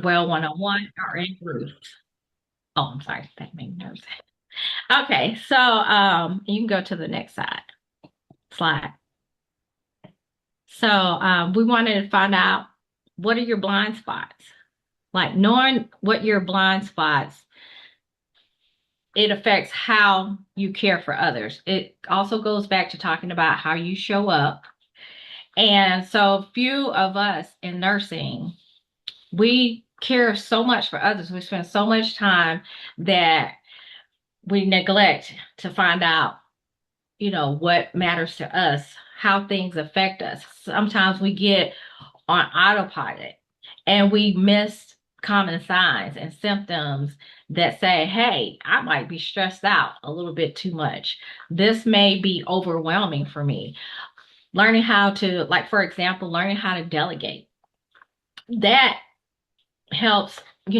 well one-on-one or in groups. Oh, I'm sorry, that made me nervous. Okay, so you can go to the next slide. So we wanted to find out, what are your blind spots? Like, knowing what your blind spots, it affects how you care for others. It also goes back to talking about how you show up. And so few of us in nursing, we care so much for others. We spend so much time that we neglect to find out, what matters to us, how things affect us. Sometimes we get on autopilot and we miss common signs and symptoms that say, hey, I might be stressed out a little bit too much. This may be overwhelming for me. Learning how to, like, for example, learning how to delegate. That helps, if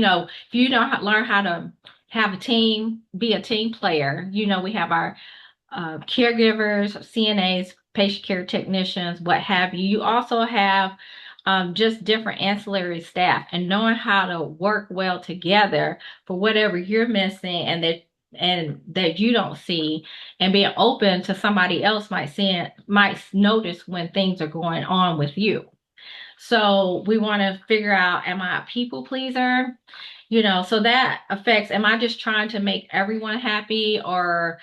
you don't learn how to have a team, be a team player. We have our caregivers, CNAs, patient care technicians, what have you. You also have just different ancillary staff, and knowing how to work well together for whatever you're missing and that you don't see, and being open to somebody else might notice when things are going on with you. So we want to figure out, am I a people pleaser? So that affects, am I just trying to make everyone happy, or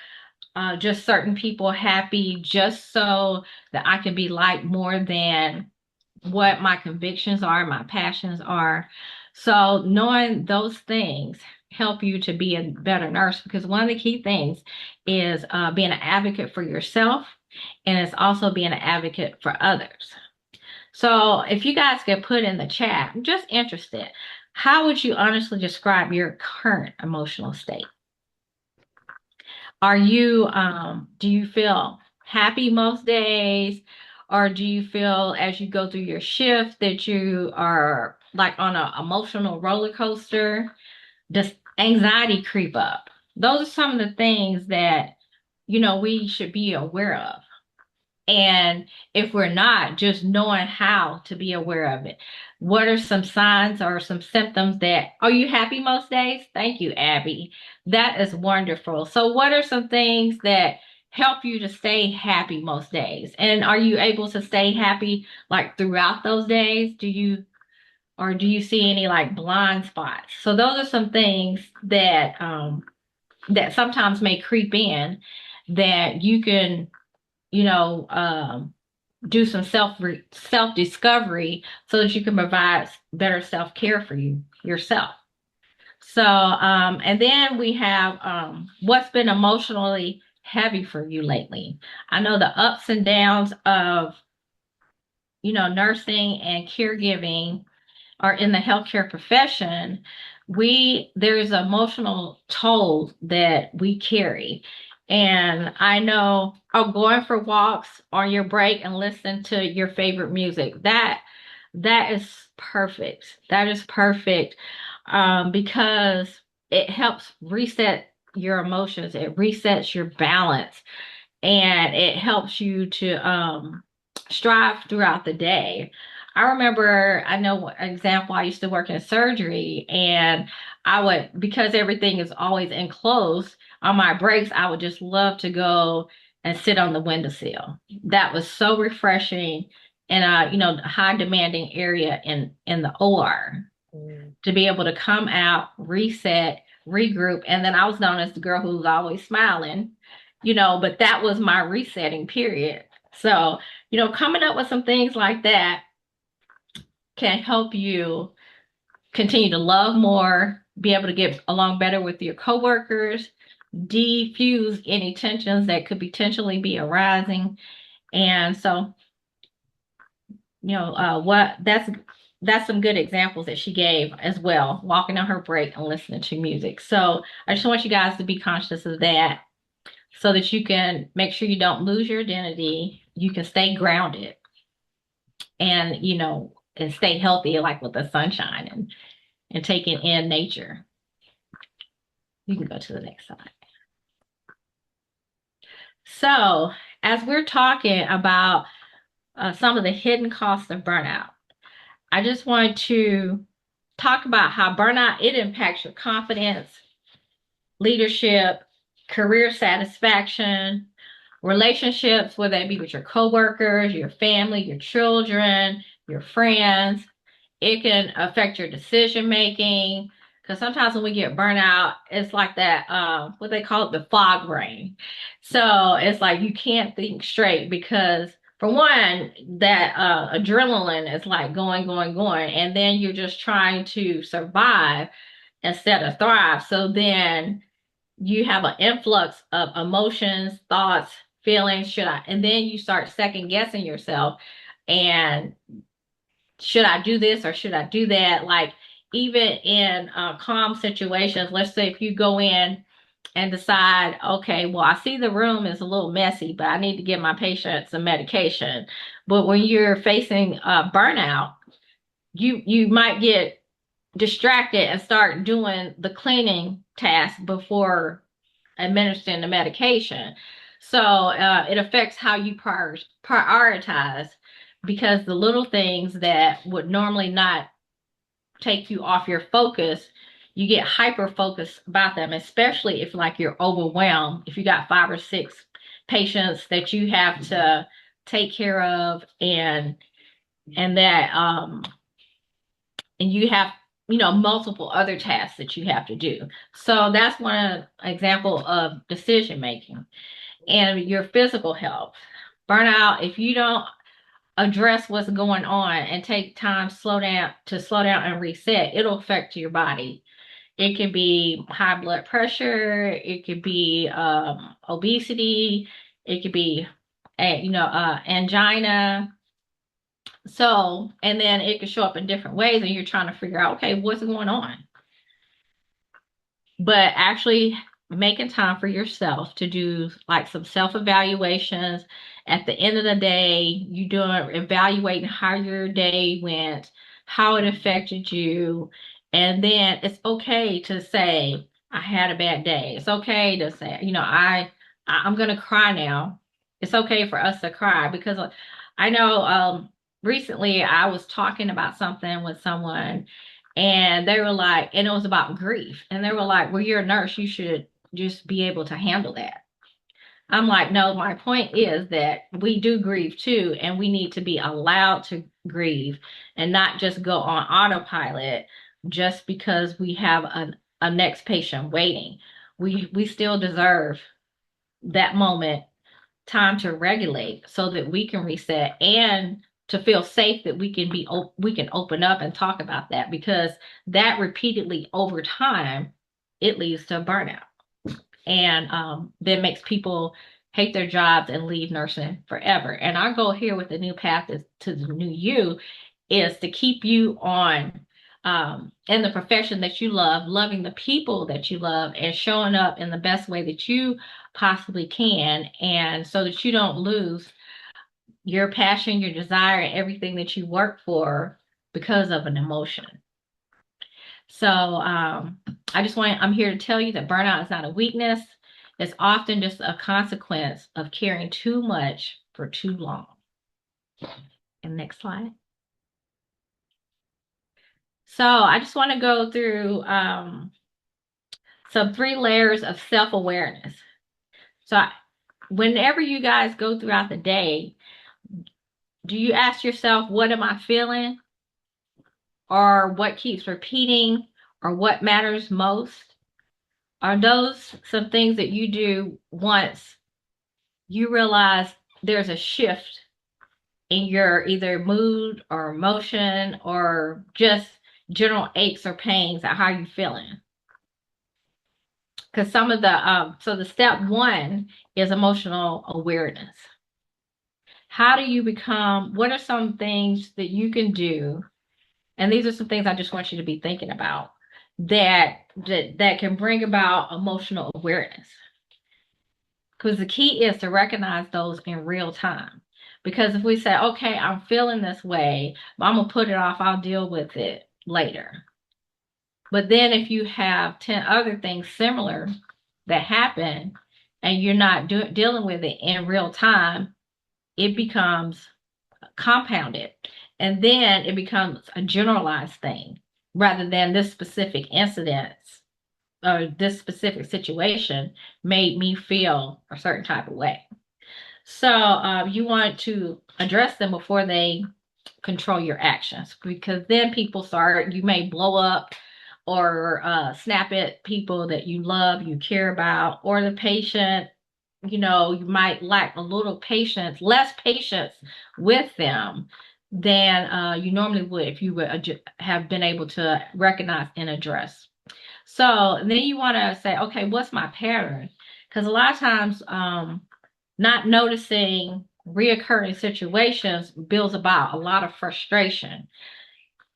just certain people happy just so that I can be liked more than what my convictions are, my passions are. So knowing those things help you to be a better nurse, because one of the key things is being an advocate for yourself, and it's also being an advocate for others. So if you guys could put in the chat, I'm just interested, how would you honestly describe your current emotional state? Do you feel happy most days? Or do you feel as you go through your shift that you are like on an emotional roller coaster? Does anxiety creep up? Those are some of the things that, we should be aware of. And if we're not, just knowing how to be aware of it. What are some signs or some symptoms that, are you happy most days? Thank you, Abby. That is wonderful. So, what are some things that help you to stay happy most days? And are you able to stay happy like throughout those days? Do you see any like blind spots? So, those are some things that sometimes may creep in that you can, you know, um, do some self discovery so that you can provide better self care for yourself. So, and then we have what's been emotionally heavy for you lately. I know the ups and downs of nursing and caregiving are in the healthcare profession. There's an emotional toll that we carry. And I know, going for walks on your break and listen to your favorite music. That is perfect. That is perfect, because it helps reset your emotions. It resets your balance, and it helps you to strive throughout the day. I know an example, I used to work in surgery, and because everything is always enclosed, on my breaks, I would just love to go and sit on the windowsill. That was so refreshing in a, high demanding area in the OR, to be able to come out, reset, regroup. And then I was known as the girl who was always smiling, but that was my resetting period. So, coming up with some things like that can help you continue to love more, be able to get along better with your coworkers, defuse any tensions that could potentially be arising. And so, what that's some good examples that she gave as well, walking on her break and listening to music. So I just want you guys to be conscious of that so that you can make sure you don't lose your identity. You can stay grounded and, and stay healthy, like with the sunshine and taking in nature. You can go to the next slide. So as we're talking about some of the hidden costs of burnout, I just wanted to talk about how burnout, it impacts your confidence, leadership, career satisfaction, relationships, whether it be with your coworkers, your family, your children, your friends. It can affect your decision making. Because sometimes when we get burnout, it's like that, what they call it, the fog brain. So it's like you can't think straight because, for one, that adrenaline is like going, going, going. And then you're just trying to survive instead of thrive. So then you have an influx of emotions, thoughts, feelings. And then you start second guessing yourself. And should I do this or should I do that? Like, even in calm situations, let's say if you go in and decide, okay, well, I see the room is a little messy, but I need to give my patient some medication. But when you're facing burnout, you might get distracted and start doing the cleaning task before administering the medication. So it affects how you prioritize, because the little things that would normally not take you off your focus, you get hyper focused about them, especially if like you're overwhelmed, if you got 5 or 6 patients that you have to take care of, and that and you have, multiple other tasks that you have to do. So that's one example of decision making. And your physical health, burnout, if you don't address what's going on and take time slow down and reset, it'll affect your body. It could be high blood pressure, it could be obesity, it could be angina. So, and then it can show up in different ways, and you're trying to figure out, okay, what's going on? But actually making time for yourself to do like some self-evaluations at the end of the day, you doing evaluating how your day went, how it affected you, and then it's okay to say I had a bad day. It's okay to say, I'm gonna cry now. It's okay for us to cry, because I know recently I was talking about something with someone, and they were like, and it was about grief. And they were like, well, you're a nurse. You should just be able to handle that. I'm like, no, my point is that we do grieve too, and we need to be allowed to grieve and not just go on autopilot just because we have a next patient waiting. We still deserve that moment, time to regulate so that we can reset and to feel safe that we can open up and talk about that, because that repeatedly over time, it leads to burnout, and then makes people hate their jobs and leave nursing forever. And our goal here with the new path is to the new you, is to keep you on in the profession that you love, loving the people that you love, and showing up in the best way that you possibly can, and so that you don't lose your passion, your desire, and everything that you work for because of an emotion. So I'm here to tell you that burnout is not a weakness. It's often just a consequence of caring too much for too long. And next slide. So I just want to go through some 3 layers of self-awareness. So whenever you guys go throughout the day, do you ask yourself, what am I feeling? Or what keeps repeating? Or what matters most? Are those some things that you do once you realize there's a shift in your either mood or emotion or just general aches or pains at how you're feeling? Because some of the step 1 is emotional awareness. How do you what are some things that you can do? And these are some things I just want you to be thinking about that can bring about emotional awareness. Because the key is to recognize those in real time. Because if we say, okay, I'm feeling this way, but I'm going to put it off, I'll deal with it later. But then if you have 10 other things similar that happen and you're not dealing with it in real time, it becomes compounded. And then it becomes a generalized thing. rather than this specific incident or this specific situation made me feel a certain type of way. So you want to address them before they control your actions, because then people start, you may blow up or snap at people that you love, you care about, or the patient, you might lack a little patience, less patience with them than you normally would if you would have been able to recognize and address. So then you want to say, okay, what's my pattern? Because a lot of times, not noticing reoccurring situations builds about a lot of frustration.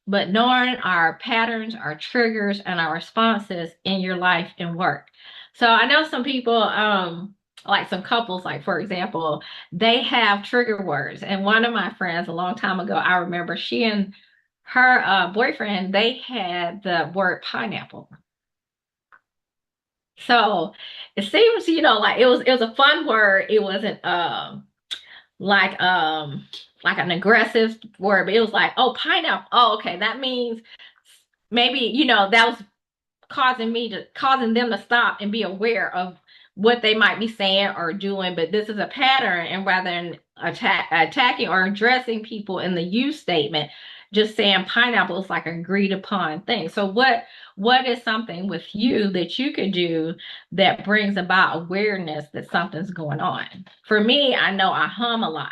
But knowing our patterns, our triggers, and our responses in your life and work. So I know some people, like some couples, like for example, they have trigger words. And one of my friends a long time ago, I remember she and her boyfriend, they had the word pineapple. So it seems, like it was a fun word. It wasn't like like an aggressive word, but it was like, oh, pineapple. Oh, okay. That means maybe, that was causing them to stop and be aware of what they might be saying or doing. But this is a pattern, and rather than attacking or addressing people in the you statement, just saying pineapple is like an agreed upon thing. So what is something with you that you could do that brings about awareness that something's going on? For me, I know I hum a lot.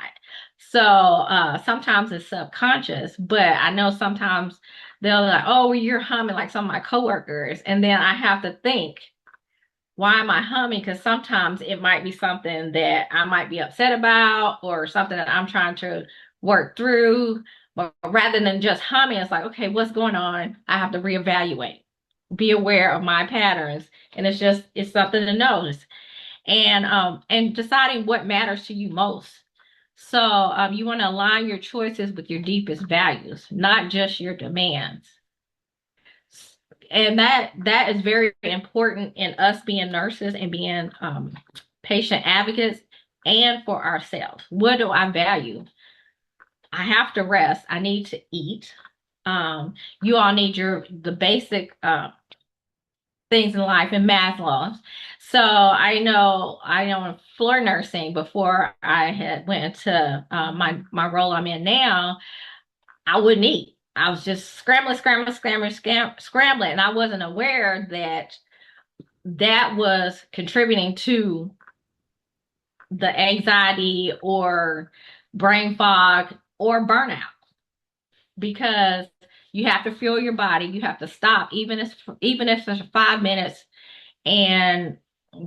So sometimes it's subconscious, but I know sometimes they'll like, oh, you're humming, like some of my coworkers. And then I have to think, why am I humming? Because sometimes it might be something that I might be upset about or something that I'm trying to work through. But rather than just humming, it's like, okay, what's going on? I have to reevaluate, be aware of my patterns. And it's something to notice. And deciding what matters to you most. So you want to align your choices with your deepest values, not just your demands. And that is very important in us being nurses and being patient advocates and for ourselves. What do I value? I have to rest. I need to eat. You all need the basic things in life and Maslow's. So I know in floor nursing before I had went into my role I'm in now, I wouldn't eat. I was just scrambling, and I wasn't aware that that was contributing to the anxiety or brain fog or burnout, because you have to feel your body. You have to stop, even if it's 5 minutes, and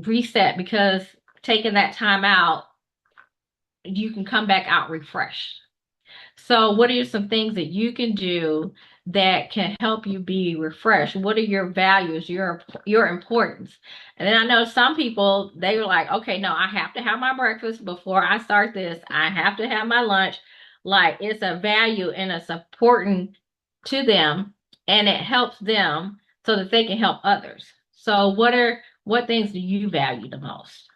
reset, because taking that time out, you can come back out refreshed. So, what are some things that you can do that can help you be refreshed? What are your values, your importance? And then I know some people, they were like, okay, no, I have to have my breakfast before I start this. I have to have my lunch. Like, it's a value and it's important to them, and it helps them so that they can help others. So, what things do you value the most?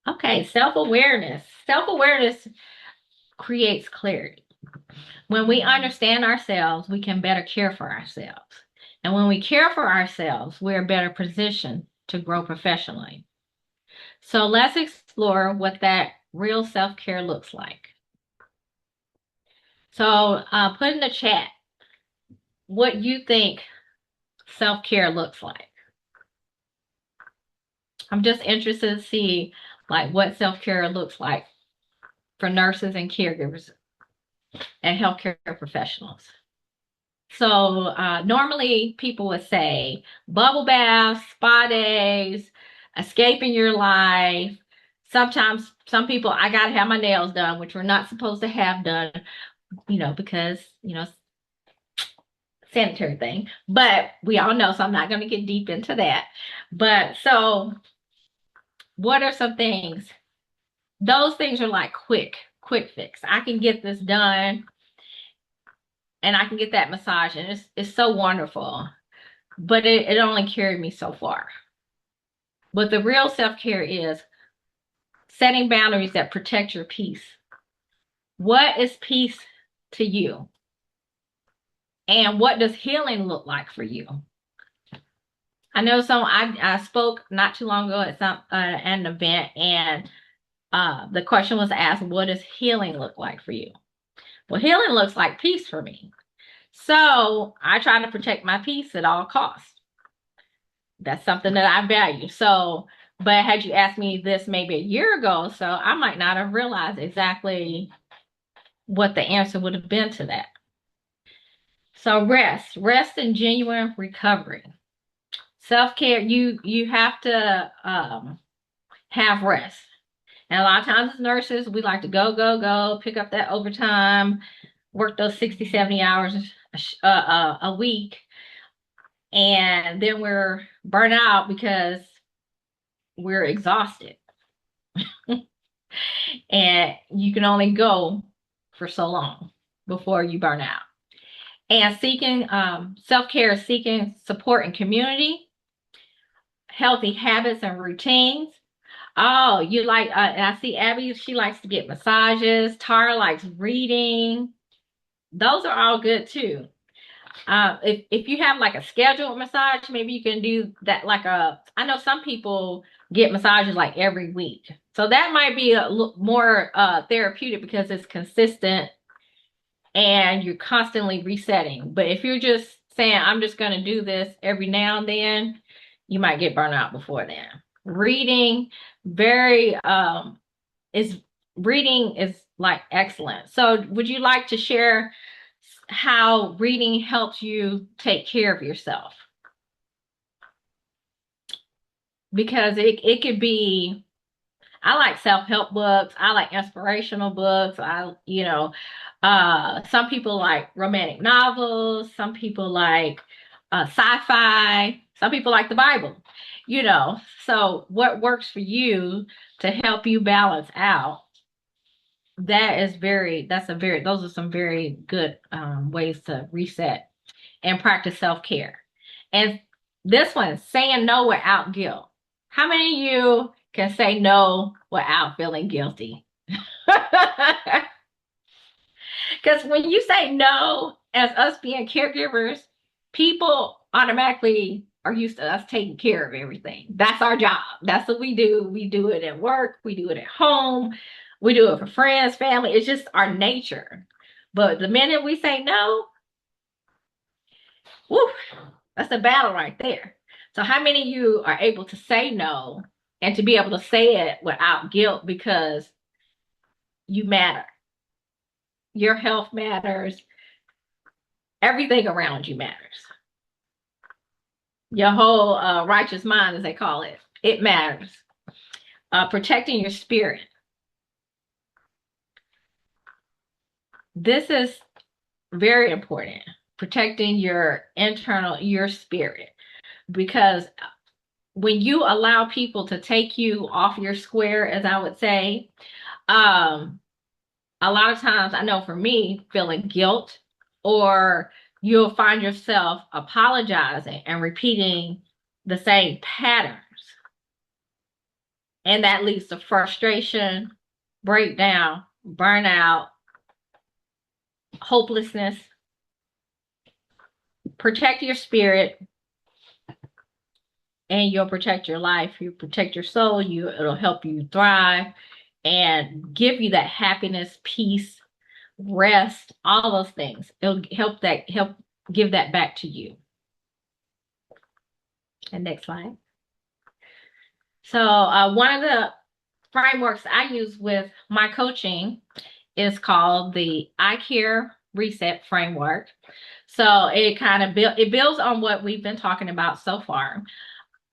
Okay, self-awareness. Self-awareness creates clarity. When we understand ourselves, we can better care for ourselves. And when we care for ourselves, we're better positioned to grow professionally. So let's explore what that real self-care looks like. So put in the chat what you think self-care looks like. I'm just interested to see like what self-care looks like for nurses and caregivers and healthcare professionals. So normally people would say bubble baths, spa days, escaping your life. Sometimes some people, I gotta have my nails done, which we're not supposed to have done, because, sanitary thing. But we all know, so I'm not gonna get deep into that. But so what are some things? Those things are like quick fix. I can get this done and I can get that massage, and it's so wonderful. But it only carried me so far. But the real self-care is setting boundaries that protect your peace. What is peace to you? And what does healing look like for you? I know I spoke not too long ago at an event, and the question was asked, what does healing look like for you? Well, healing looks like peace for me. So I try to protect my peace at all costs. That's something that I value. So, but had you asked me this maybe a year ago, so I might not have realized exactly what the answer would have been to that. So rest and genuine recovery. Self-care, you have to have rest. And a lot of times as nurses, we like to go, pick up that overtime, work those 60, 70 hours a week. And then we're burnt out because we're exhausted. And you can only go for so long before you burn out. And seeking self-care is seeking support and community, healthy habits and routines. Oh, you like, and I see Abby, she likes to get massages. Tara likes reading. Those are all good too. If you have like a scheduled massage, maybe you can do that I know some people get massages like every week. So that might be a more therapeutic because it's consistent and you're constantly resetting. But if you're just saying, I'm just going to do this every now and then, you might get burnt out before then. Reading, very, is reading is like excellent. So would you like to share how reading helps you take care of yourself? Because it could be, I like self-help books, I like inspirational books, some people like romantic novels, some people like sci-fi, some people like the Bible, so what works for you to help you balance out? Those are some very good ways to reset and practice self-care. And this one, saying no without guilt. How many of you can say no without feeling guilty? Because when you say no, as us being caregivers, people automatically are used to us taking care of everything. That's our job. That's what we do. We do it at work. We do it at home. We do it for friends, family. It's just our nature. But the minute we say no, woof, that's a battle right there. So how many of you are able to say no and to be able to say it without guilt because you matter? Your health matters. Everything around you matters. Your whole righteous mind, as they call it, it matters. Protecting your spirit. This is very important. Protecting your spirit. Because when you allow people to take you off your square, as I would say, a lot of times, I know for me, feeling guilt, or you'll find yourself apologizing and repeating the same patterns. And that leads to frustration, breakdown, burnout, hopelessness. Protect your spirit and you'll protect your life. You protect your soul. It'll help you thrive and give you that happiness, peace, rest, all those things. It'll help give that back to you. And next slide. So one of the frameworks I use with my coaching is called the I Care Reset Framework. So it kind of builds on what we've been talking about so far.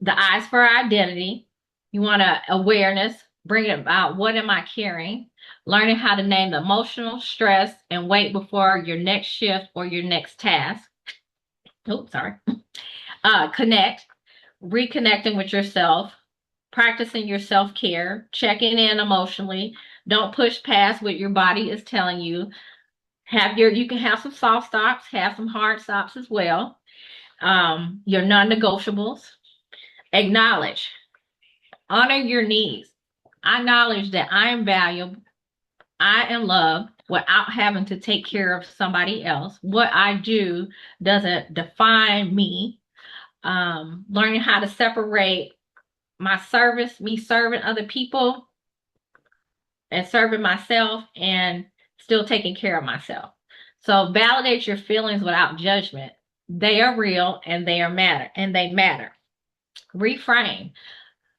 The I's for identity. You want awareness, bring it about. What am I carrying? Learning how to name the emotional stress and wait before your next shift or your next task. Oops, sorry. Connect, reconnecting with yourself, practicing your self-care, checking in emotionally. Don't push past what your body is telling you. You can have some soft stops, have some hard stops as well. Your non-negotiables. Acknowledge, honor your needs. I acknowledge that I am valuable, I am loved without having to take care of somebody else. What I do doesn't define me. Learning how to separate my service, me serving other people and serving myself and still taking care of myself. So validate your feelings without judgment. They are real and they matter. Reframe.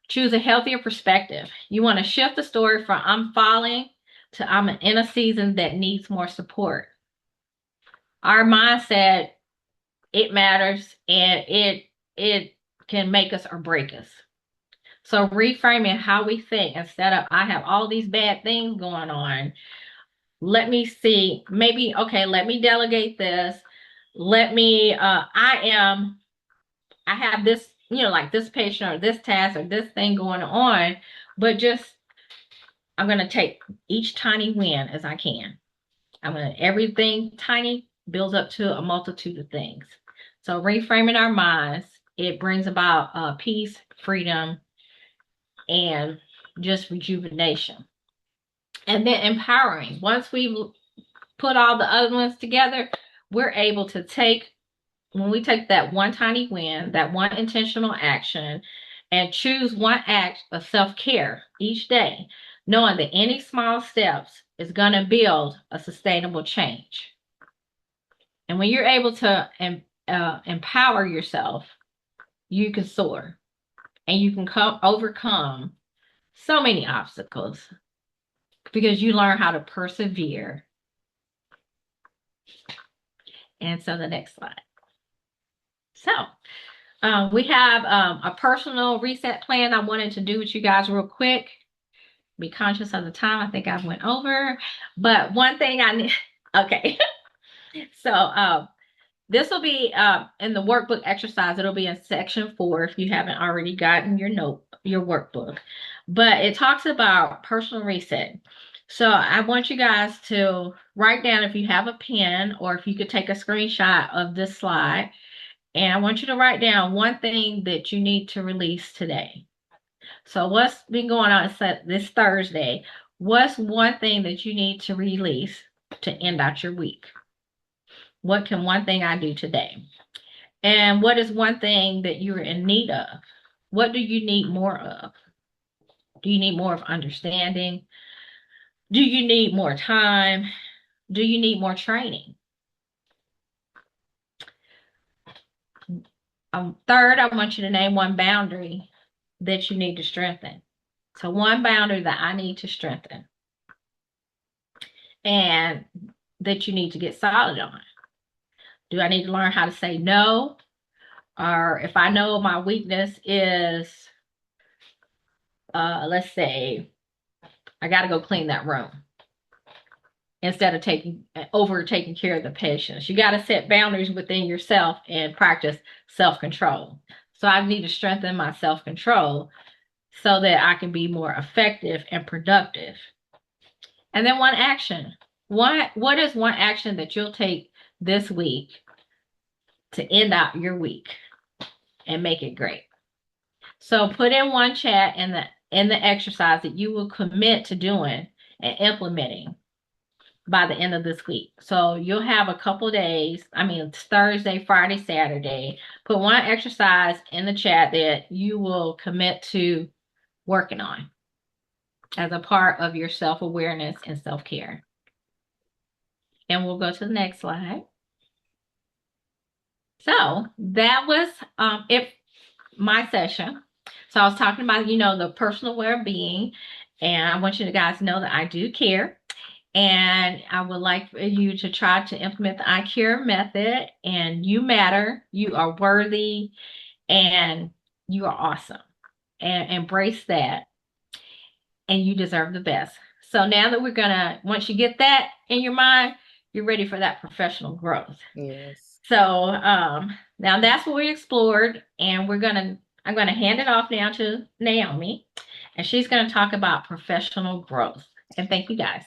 Choose a healthier perspective. You want to shift the story from I'm falling to I'm in a season that needs more support. Our mindset, it matters and it can make us or break us. So reframing how we think instead of I have all these bad things going on. Let me see, maybe, okay, let me delegate this. Let me, I have this, like this patient or this task or this thing going on, but just, I'm going to take each tiny win as I can. Everything tiny builds up to a multitude of things. So reframing our minds, it brings about peace, freedom, and just rejuvenation. And then empowering. Once we put all the other ones together, we're able to when we take that one tiny win, that one intentional action, and choose one act of self-care each day, knowing that any small steps is going to build a sustainable change. And when you're able to empower yourself, you can soar and you can overcome so many obstacles because you learn how to persevere. And so the next slide. So we have a personal reset plan I wanted to do with you guys real quick. Be conscious of the time. I think I went over. But one thing I need, okay. So this will be in the workbook exercise. It'll be in section 4 if you haven't already gotten your workbook. But it talks about personal reset. So I want you guys to write down if you have a pen or if you could take a screenshot of this slide. And I want you to write down one thing that you need to release today. So what's been going on this Thursday? What's one thing that you need to release to end out your week? What can one thing I do today? And what is one thing that you're in need of? What do you need more of? Do you need more of understanding? Do you need more time? Do you need more training? Third, I want you to name one boundary that you need to strengthen. So one boundary that I need to strengthen and that you need to get solid on. Do I need to learn how to say no? Or if I know my weakness is, let's say, I got to go clean that room instead of taking care of the patients. You got to set boundaries within yourself and practice self-control. So I need to strengthen my self-control so that I can be more effective and productive. And then one action. What is one action that you'll take this week to end out your week and make it great? So put in one chat in the exercise that you will commit to doing and implementing by the end of this week. So you'll have a couple days. I mean, it's Thursday, Friday, Saturday. Put one exercise in the chat that you will commit to working on as a part of your self-awareness and self-care. And we'll go to the next slide. So that was my session. So I was talking about, the personal well-being, and I want you guys to know that I do care. And I would like for you to try to implement the I Care method. And you matter, you are worthy, and you are awesome. And embrace that. And you deserve the best. So now that once you get that in your mind, you're ready for that professional growth. Yes. So now that's what we explored. And I'm going to hand it off now to Naomi. And she's going to talk about professional growth. And thank you guys.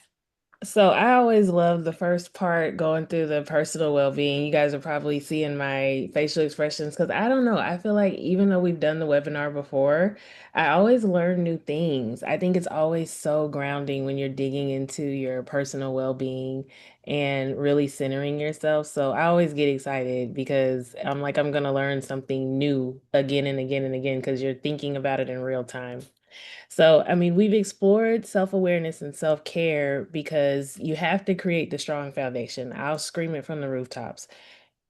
So I always love the first part going through the personal well-being. You guys are probably seeing my facial expressions because I don't know. I feel like even though we've done the webinar before, I always learn new things. I think it's always so grounding when you're digging into your personal well-being and really centering yourself. So I always get excited because I'm like I'm gonna learn something new again and again and again because you're thinking about it in real time. So, I mean, we've explored self-awareness and self-care because you have to create the strong foundation. I'll scream it from the rooftops.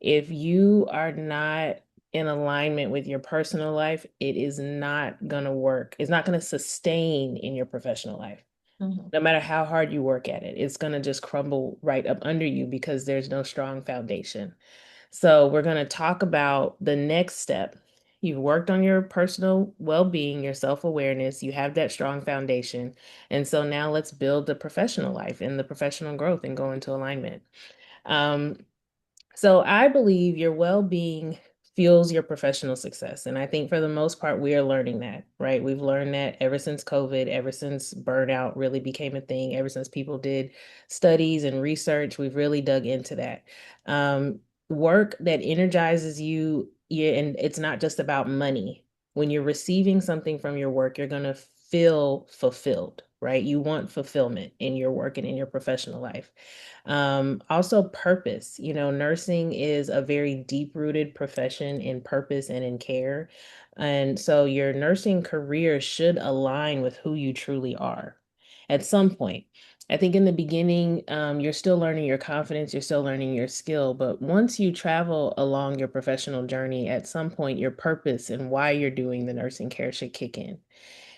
If you are not in alignment with your personal life, it is not going to work. It's not going to sustain in your professional life. Mhm. No matter how hard you work at it, it's going to just crumble right up under you because there's no strong foundation. So, we're going to talk about the next step. You've worked on your personal well being, your self awareness, you have that strong foundation. And so now let's build the professional life and the professional growth and go into alignment. Um, so I believe your well-being fuels your professional success. And I think for the most part, we are learning that, right? We've learned that ever since COVID, ever since burnout really became a thing, ever since people did studies and research, we've really dug into that. Um, Work that energizes you, yeah, and it's not just about money. When you're receiving something from your work, you're going to feel fulfilled, right? You want fulfillment in your work and in your professional life. Also purpose. You know, nursing is a very deep-rooted profession in purpose and in care. And so your nursing career should align with who you truly are at some point. I think in the beginning, you're still learning your confidence, you're still learning your skill, but once you travel along your professional journey, at some point, your purpose and why you're doing the nursing care should kick in.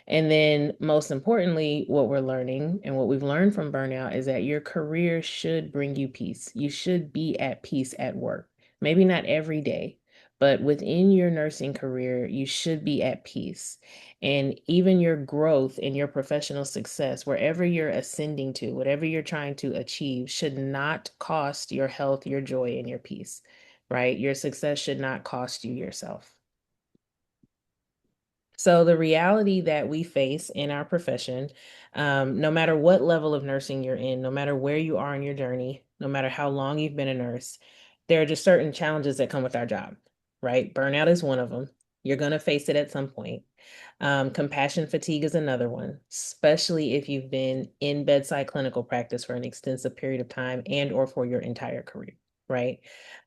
And then, most importantly, what we're learning and what we've learned from burnout is that your career should bring you peace. You should be at peace at work. Maybe not every day, but within your nursing career, you should be at peace. And even your growth and your professional success, wherever you're ascending to, whatever you're trying to achieve, should not cost your health, your joy, and your peace, right? Your success should not cost you yourself. So the reality that we face in our profession, no matter what level of nursing you're in, no matter where you are in your journey, no matter how long you've been a nurse, there are just certain challenges that come with our job, right? Burnout is one of them. You're going to face it at some point. Compassion fatigue is another one, especially if you've been in bedside clinical practice for an extensive period of time and or for your entire career, right?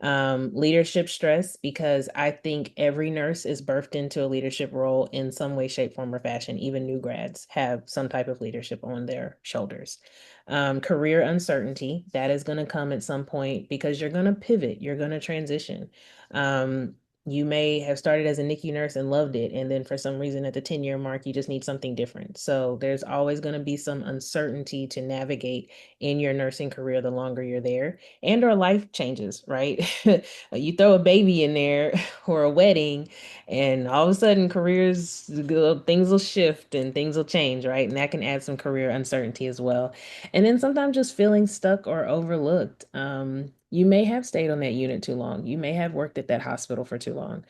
Leadership stress, because I think every nurse is birthed into a leadership role in some way, shape, form, or fashion. Even new grads have some type of leadership on their shoulders. Career uncertainty, that is going to come at some point because you're going to pivot, you're going to transition. Um, you may have started as a NICU nurse and loved it, and then for some reason at the 10-year mark, you just need something different. So there's always going to be some uncertainty to navigate in your nursing career the longer you're there, and our life changes, right? You throw a baby in there or a wedding, and all of a sudden things will shift and things will change, right? And that can add some career uncertainty as well. And then sometimes just feeling stuck or overlooked. You may have stayed on that unit too long. You may have worked at that hospital for too long.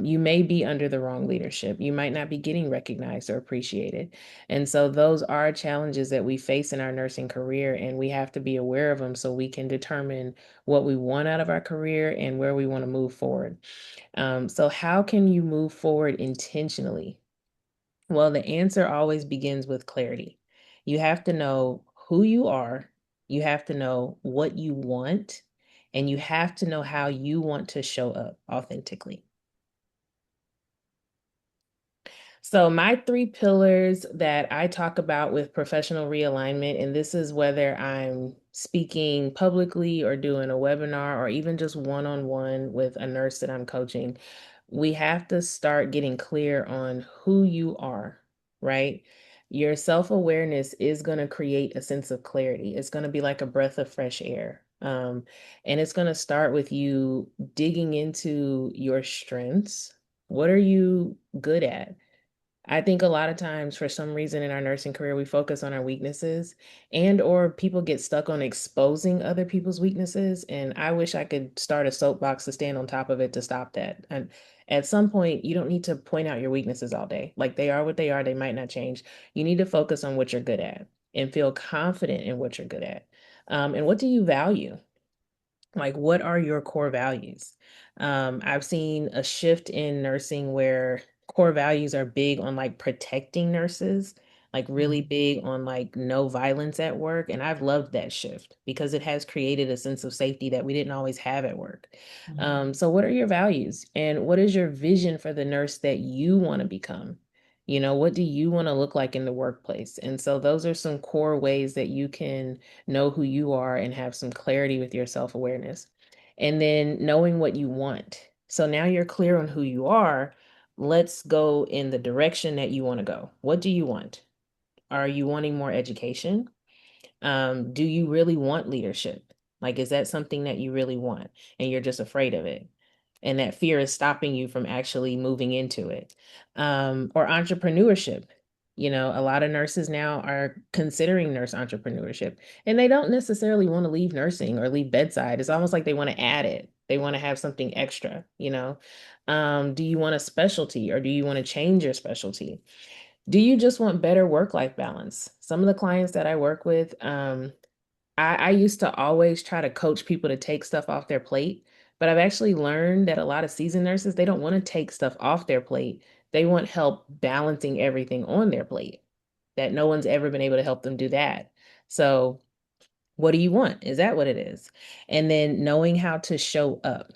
You may be under the wrong leadership. You might not be getting recognized or appreciated. And so those are challenges that we face in our nursing career, and we have to be aware of them so we can determine what we want out of our career and where we want to move forward. So how can you move forward intentionally? Well, the answer always begins with clarity. You have to know who you are, you have to know what you want, and you have to know how you want to show up authentically. So, my three pillars that I talk about with professional realignment, and this is whether I'm speaking publicly or doing a webinar or even just one on one with a nurse that I'm coaching, we have to start getting clear on who you are, right? Your self awareness is going to create a sense of clarity. It's going to be like a breath of fresh air. And it's going to start with you digging into your strengths. What are you good at? I think a lot of times for some reason in our nursing career we focus on our weaknesses and or people get stuck on exposing other people's weaknesses, and I wish I could start a soapbox to stand on top of it to stop that. And at some point you don't need to point out your weaknesses all day. Like they are what they are, they might not change. You need to focus on what you're good at. and feel confident in what you're good at. And what do you value? Like, what are your core values? I've seen a shift in nursing where core values are big on like protecting nurses, like really big on like no violence at work. And I've loved that shift because it has created a sense of safety that we didn't always have at work. Mhm. So, what are your values and what is your vision for the nurse that you want to become? You know, what do you want to look like in the workplace? And so, those are some core ways that you can know who you are and have some clarity with your self awareness. And then knowing what you want. So now you're clear on who you are. Let's go in the direction that you want to go. What do you want? Are you wanting more education? Do you really want leadership? Like, is that something that you really want and you're just afraid of it? And that fear is stopping you from actually moving into it. Or entrepreneurship. You know, a lot of nurses now are considering nurse entrepreneurship and they don't necessarily want to leave nursing or leave bedside. It's almost like they want to add it. They want to have something extra, you know. Do you want a specialty or do you want to change your specialty? Do you just want better work-life balance? Some of the clients that I work with, I used to always try to coach people to take stuff off their plate, but I've actually learned that a lot of seasoned nurses, they don't want to take stuff off their plate. They want help balancing everything on their plate, that no one's ever been able to help them do that. So what do you want? Is that what it is? And then knowing how to show up.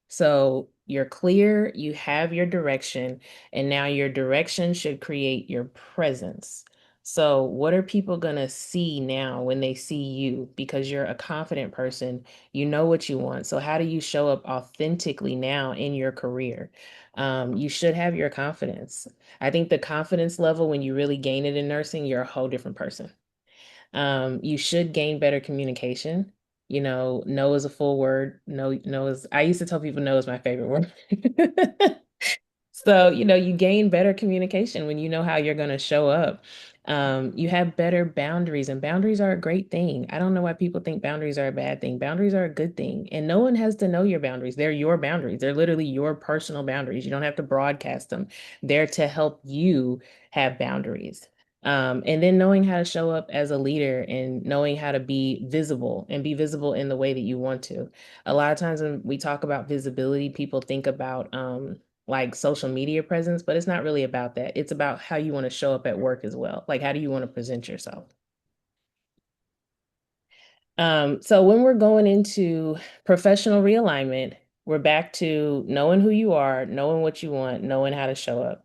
So you're clear, you have your direction, and now your direction should create your presence. So, what are people going to see now when they see you? Because you're a confident person, you know what you want. So, how do you show up authentically now in your career? You should have your confidence. I think the confidence level, when you really gain it in nursing, you're a whole different person. You should gain better communication. You know, no is a full word. No, no is, I used to tell people no is my favorite word. So, you know, you gain better communication when you know how you're going to show up. You have better boundaries, and boundaries are a great thing. I don't know why people think boundaries are a bad thing. Boundaries are a good thing, and no one has to know your boundaries. They're your boundaries. They're literally your personal boundaries. You don't have to broadcast them. They're to help you have boundaries. And then knowing how to show up as a leader and knowing how to be visible and be visible in the way that you want to. A lot of times when we talk about visibility, people think about like social media presence, but it's not really about that. It's about how you want to show up at work as well. Like, how do you want to present yourself? So when we're going into professional realignment, we're back to knowing who you are, knowing what you want, knowing how to show up.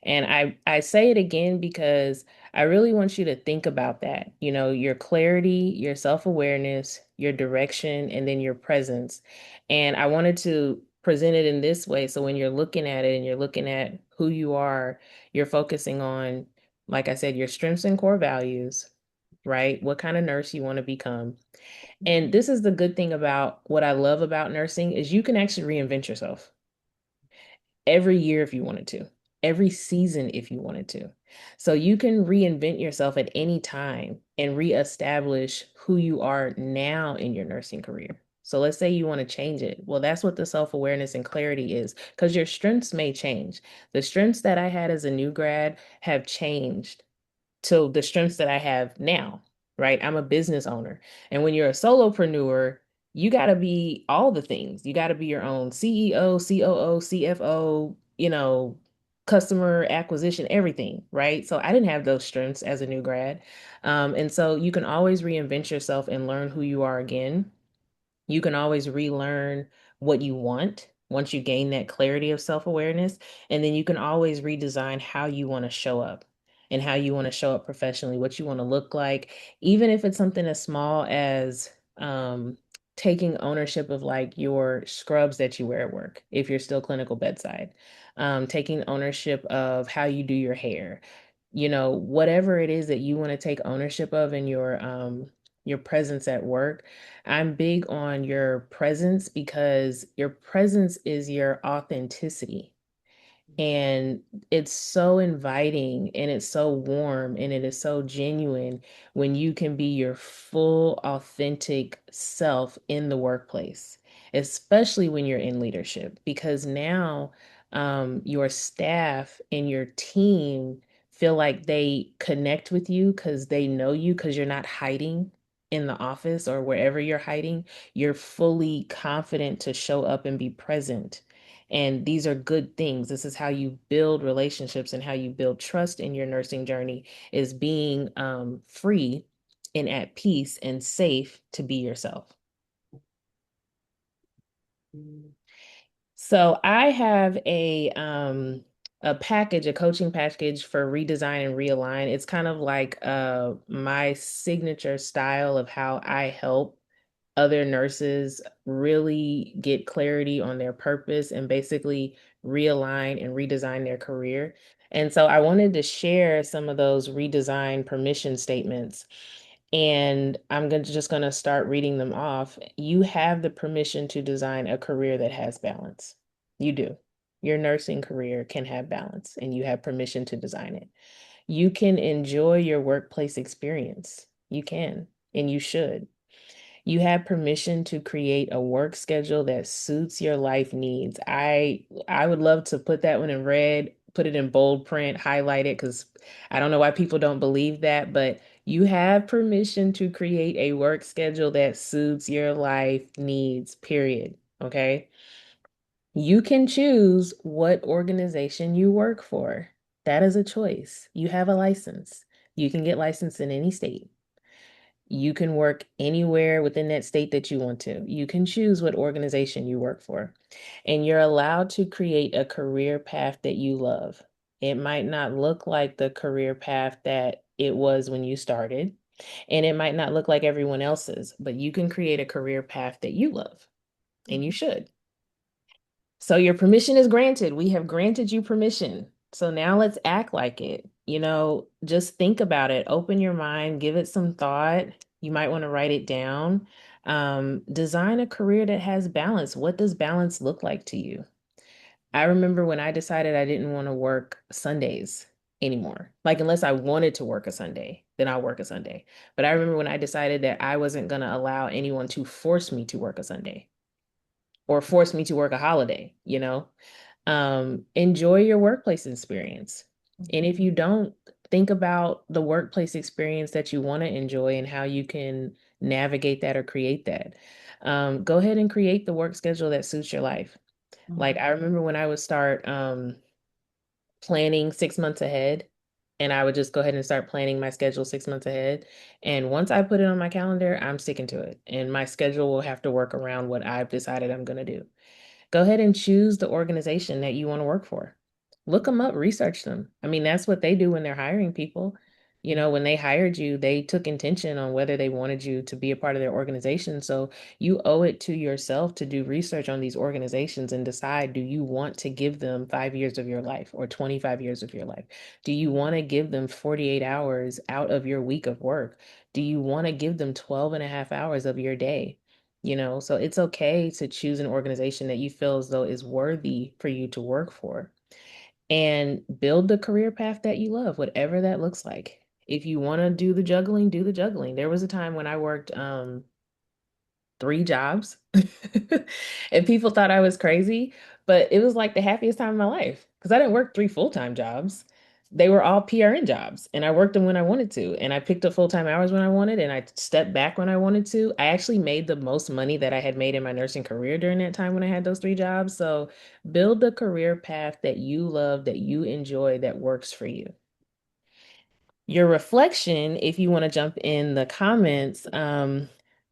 And I say it again because I really want you to think about that. You know, your clarity, your self-awareness, your direction, and then your presence. And I wanted to present it in this way. So when you're looking at it and you're looking at who you are, you're focusing on, like I said, your strengths and core values, right? What kind of nurse you want to become. And this is the good thing about what I love about nursing is you can actually reinvent yourself every year if you wanted to, every season if you wanted to. So you can reinvent yourself at any time and reestablish who you are now in your nursing career. So let's say you want to change it. Well, that's what the self-awareness and clarity is, because your strengths may change. The strengths that I had as a new grad have changed to the strengths that I have now, right? I'm a business owner. And when you're a solopreneur, you got to be all the things. You got to be your own CEO, COO, CFO, you know, customer acquisition, everything, right? So I didn't have those strengths as a new grad. And so you can always reinvent yourself and learn who you are again. You can always relearn what you want once you gain that clarity of self-awareness. And then you can always redesign how you want to show up and how you want to show up professionally, what you want to look like, even if it's something as small as taking ownership of like your scrubs that you wear at work, if you're still clinical bedside, taking ownership of how you do your hair, you know, whatever it is that you want to take ownership of in your presence at work. I'm big on your presence because your presence is your authenticity. And it's so inviting and it's so warm and it is so genuine when you can be your full, authentic self in the workplace, especially when you're in leadership, because now your staff and your team feel like they connect with you because they know you because you're not hiding in the office or wherever you're hiding. You're fully confident to show up and be present. And these are good things. This is how you build relationships and how you build trust in your nursing journey is being free and at peace and safe to be yourself. So I have a package, a coaching package for redesign and realign. It's kind of like my signature style of how I help other nurses really get clarity on their purpose and basically realign and redesign their career. And so I wanted to share some of those redesign permission statements. And just going to start reading them off. You have the permission to design a career that has balance. You do. Your nursing career can have balance, and you have permission to design it. You can enjoy your workplace experience. You can, and you should. You have permission to create a work schedule that suits your life needs. I would love to put that one in red, put it in bold print, highlight it because I don't know why people don't believe that, but you have permission to create a work schedule that suits your life needs, period. Okay? You can choose what organization you work for. That is a choice. You have a license. You can get licensed in any state. You can work anywhere within that state that you want to. You can choose what organization you work for. And you're allowed to create a career path that you love. It might not look like the career path that it was when you started, and it might not look like everyone else's, but you can create a career path that you love, and you should. So your permission is granted. We have granted you permission. So now let's act like it. Just think about it. Open your mind, give it some thought. You might want to write it down. Design a career that has balance. What does balance look like to you? I remember when I decided I didn't want to work Sundays anymore. Like, unless I wanted to work a Sunday, then I'll work a Sunday. But I remember when I decided that I wasn't going to allow anyone to force me to work a Sunday or force me to work a holiday. Enjoy your workplace experience. And if you don't, think about the workplace experience that you want to enjoy and how you can navigate that or create that. Go ahead and create the work schedule that suits your life. Like I remember when I would start planning 6 months ahead, and I would just go ahead and start planning my schedule 6 months ahead. And once I put it on my calendar, I'm sticking to it. And my schedule will have to work around what I've decided I'm going to do. Go ahead and choose the organization that you want to work for. Look them up, research them. I mean, that's what they do when they're hiring people. When they hired you, they took intention on whether they wanted you to be a part of their organization. So you owe it to yourself to do research on these organizations and decide, do you want to give them 5 years of your life or 25 years of your life? Do you want to give them 48 hours out of your week of work? Do you want to give them 12 and a half hours of your day? So it's okay to choose an organization that you feel as though is worthy for you to work for and build the career path that you love, whatever that looks like. If you want to do the juggling, do the juggling. There was a time when I worked 3 jobs and people thought I was crazy, but it was like the happiest time of my life because I didn't work 3 full-time jobs. They were all PRN jobs and I worked them when I wanted to. And I picked up full-time hours when I wanted and I stepped back when I wanted to. I actually made the most money that I had made in my nursing career during that time when I had those 3 jobs. So build the career path that you love, that you enjoy, that works for you. Your reflection, if you want to jump in the comments,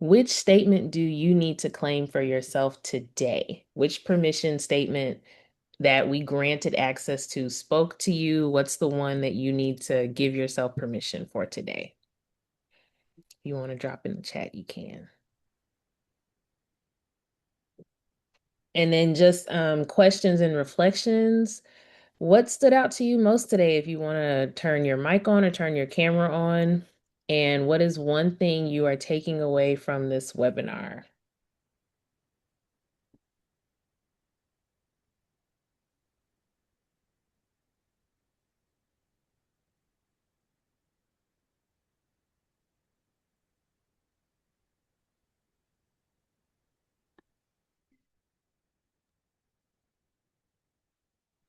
which statement do you need to claim for yourself today? Which permission statement that we granted access to spoke to you? What's the one that you need to give yourself permission for today? If you want to drop in the chat, you can. And then just questions and reflections. What stood out to you most today if you want to turn your mic on or turn your camera on? And what is one thing you are taking away from this webinar?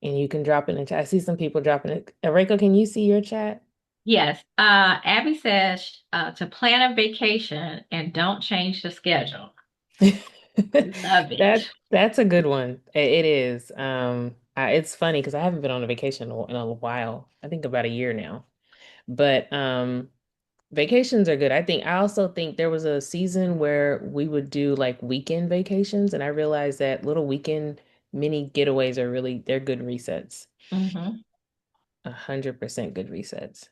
And you can drop in the chat. I see some people dropping it. Reiko, can you see your chat? Yes. Abby says to plan a vacation and don't change the schedule. Love it. That's a good one. It is. It's funny because I haven't been on a vacation in a while. I think about a year now. But vacations are good. I also think there was a season where we would do like weekend vacations, and I realized that little weekend mini getaways are really they're good resets. Hmm. 100% good resets.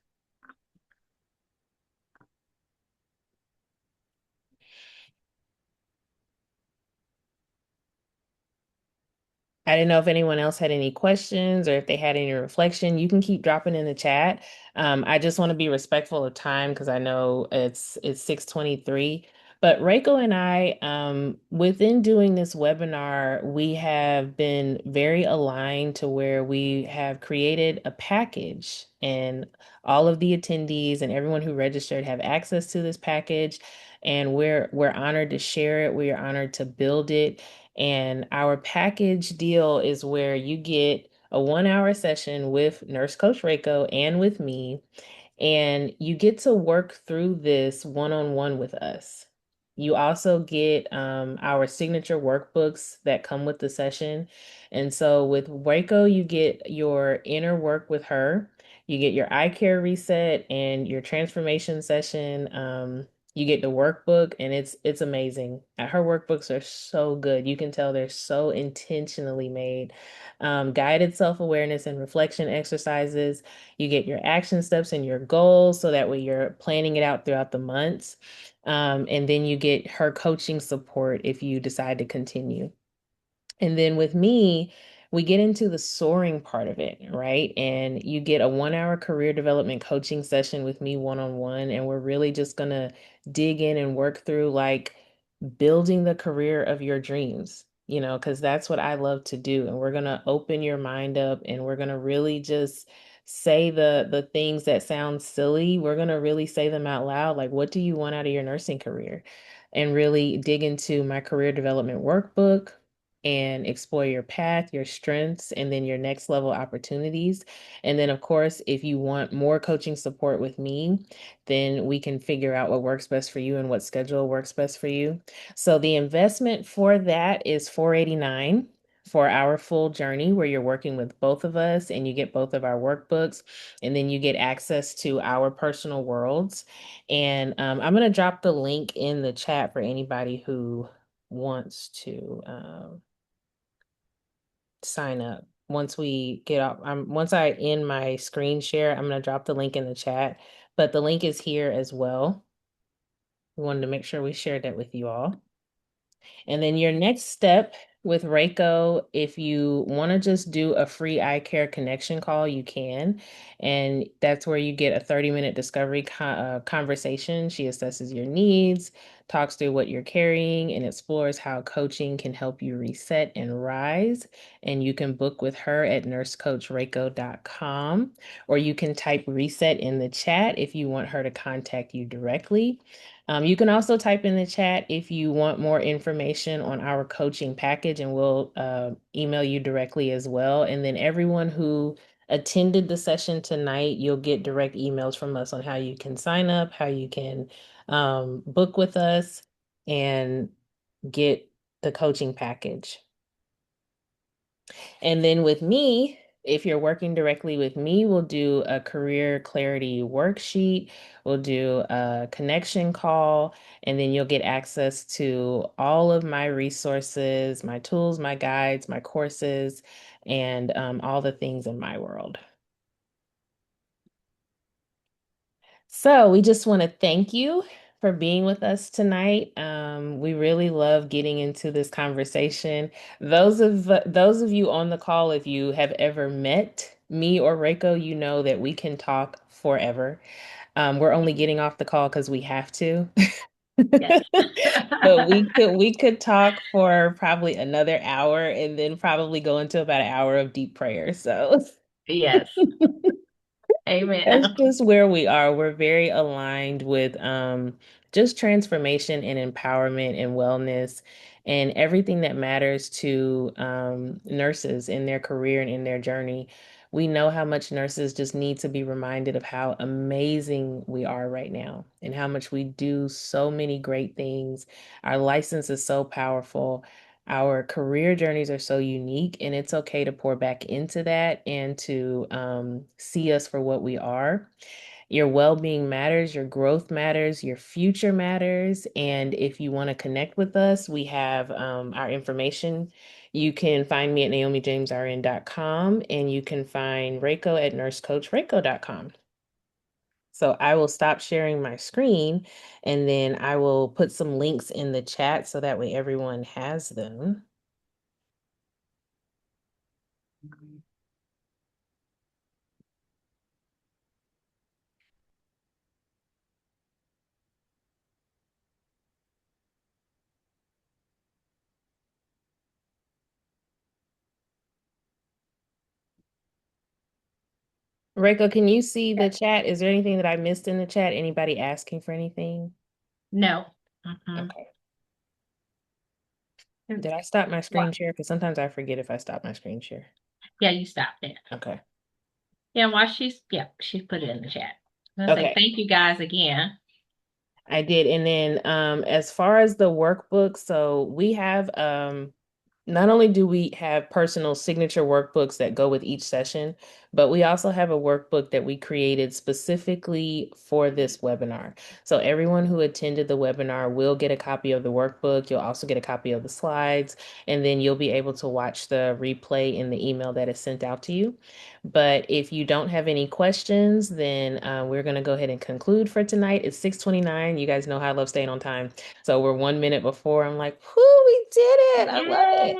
I didn't know if anyone else had any questions or if they had any reflection. You can keep dropping in the chat. I just want to be respectful of time because I know it's 6:23. But Reiko and I, within doing this webinar, we have been very aligned to where we have created a package, and all of the attendees and everyone who registered have access to this package. And we're honored to share it. We are honored to build it. And our package deal is where you get a 1 hour session with Nurse Coach Reiko and with me, and you get to work through this one on one with us. You also get our signature workbooks that come with the session. And so with Reiko, you get your inner work with her, you get your eye care reset and your transformation session. You get the workbook, and it's amazing. Her workbooks are so good. You can tell they're so intentionally made. Guided self-awareness and reflection exercises. You get your action steps and your goals so that way you're planning it out throughout the months. And then you get her coaching support if you decide to continue. And then with me, we get into the soaring part of it, right? And you get a 1 hour career development coaching session with me one on one. And we're really just going to dig in and work through like building the career of your dreams, because that's what I love to do. And we're going to open your mind up and we're going to really just say the things that sound silly. We're going to really say them out loud. Like, what do you want out of your nursing career? And really dig into my career development workbook and explore your path, your strengths, and then your next level opportunities. And then, of course, if you want more coaching support with me, then we can figure out what works best for you and what schedule works best for you. So the investment for that is $489 for our full journey where you're working with both of us and you get both of our workbooks, and then you get access to our personal worlds. And I'm going to drop the link in the chat for anybody who wants to sign up. Once we get off, once I end my screen share, I'm going to drop the link in the chat, but the link is here as well. We wanted to make sure we shared that with you all. And then your next step with Reiko, if you want to just do a free eye care connection call, you can. And that's where you get a 30-minute discovery conversation. She assesses your needs, talks through what you're carrying, and explores how coaching can help you reset and rise. And you can book with her at nursecoachreiko.com, or you can type reset in the chat if you want her to contact you directly. You can also type in the chat if you want more information on our coaching package, and we'll email you directly as well. And then everyone who attended the session tonight, you'll get direct emails from us on how you can sign up, how you can book with us, and get the coaching package. And then with me, if you're working directly with me, we'll do a career clarity worksheet, we'll do a connection call, and then you'll get access to all of my resources, my tools, my guides, my courses, and all the things in my world. So we just want to thank you for being with us tonight. We really love getting into this conversation. Those of you on the call, if you have ever met me or Reiko, you know that we can talk forever. We're only getting off the call because we have to. Yes. But we could talk for probably another hour and then probably go into about an hour of deep prayer. So Yes. Amen. that's just where we are. We're very aligned with just transformation and empowerment and wellness and everything that matters to nurses in their career and in their journey. We know how much nurses just need to be reminded of how amazing we are right now and how much we do so many great things. Our license is so powerful. Our career journeys are so unique, and it's okay to pour back into that and to see us for what we are. Your well-being matters, your growth matters, your future matters. And if you want to connect with us, we have our information. You can find me at naomijamesrn.com, and you can find Reiko at nursecoachreiko.com. So I will stop sharing my screen, and then I will put some links in the chat so that way everyone has them. Reiko, can you see the chat? Is there anything that I missed in the chat? Anybody asking for anything? No. Mm-mm. Okay. Did I stop my What? screen share? Because sometimes I forget if I stop my screen share. Yeah, you stopped it. Okay. Yeah, while she's put it in the chat. I'm gonna say Okay. thank you guys again. I did. And then as far as the workbook, so we have not only do we have personal signature workbooks that go with each session, but we also have a workbook that we created specifically for this webinar. So everyone who attended the webinar will get a copy of the workbook. You'll also get a copy of the slides, and then you'll be able to watch the replay in the email that is sent out to you. But if you don't have any questions, then we're going to go ahead and conclude for tonight. It's 6:29. You guys know how I love staying on time. So we're 1 minute before. I'm like, whoo, we did it. I love it.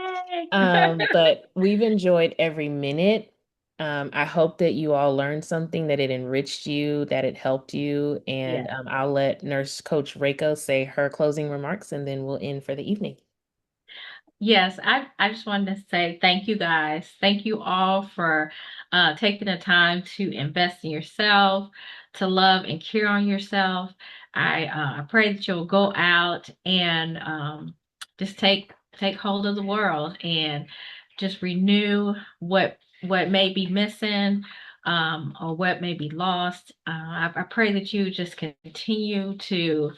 Yay! But we've enjoyed every minute. I hope that you all learned something, that it enriched you, that it helped you. And Yeah. I'll let Nurse Coach Reiko say her closing remarks, and then we'll end for the evening. Yes, I just wanted to say thank you guys. Thank you all for taking the time to invest in yourself, to love and care on yourself. I pray that you'll go out and just take hold of the world and just renew what may be missing or what may be lost. I pray that you just continue to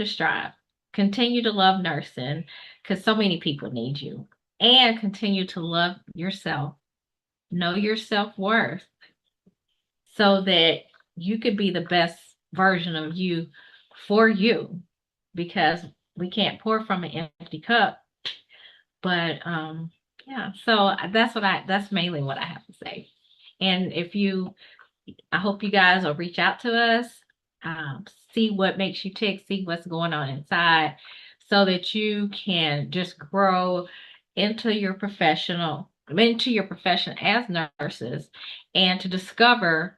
strive, continue to love nursing because so many people need you, and continue to love yourself, know your self worth so that you could be the best version of you for you because we can't pour from an empty cup. But yeah, so that's mainly what I have to say. And if you I hope you guys will reach out to us, see what makes you tick, see what's going on inside, so that you can just grow into your profession as nurses, and to discover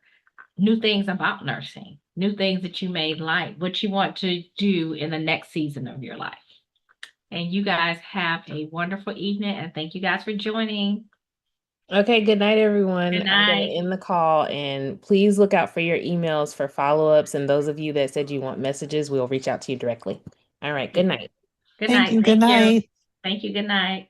new things about nursing, new things that you may like, what you want to do in the next season of your life. And you guys have a wonderful evening, and thank you guys for joining. Okay, good night, everyone. Good I'm going to night. end the call, and please look out for your emails for follow-ups. And those of you that said you want messages, we'll reach out to you directly. All right, good night. Good Thank night. you. Good Thank you. night. Thank you. Good night.